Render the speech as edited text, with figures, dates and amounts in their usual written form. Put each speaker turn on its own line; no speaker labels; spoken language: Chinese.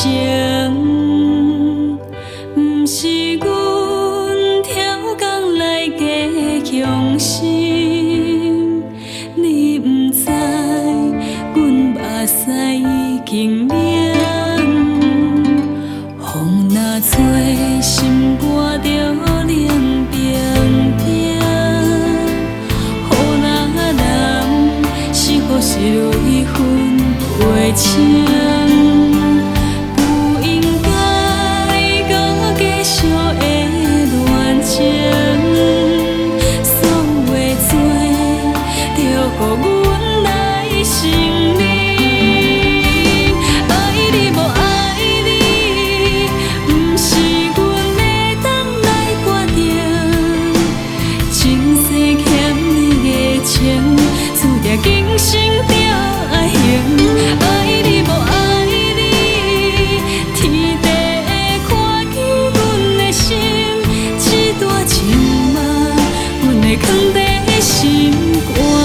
情，不是阮挑工来加强心。你不知，阮目屎已经凉。风若吹，心肝就冷冰冰。雨若淋，是雨是泪分袂清。不应该搁继续的恋情，所有的罪，就予阮来承认。爱你无爱你，不是阮会当来决定。前世欠你的情，注定今生着爱还。爱你无爱你，天地会看见阮的心，这段情嘛，阮会藏在心肝。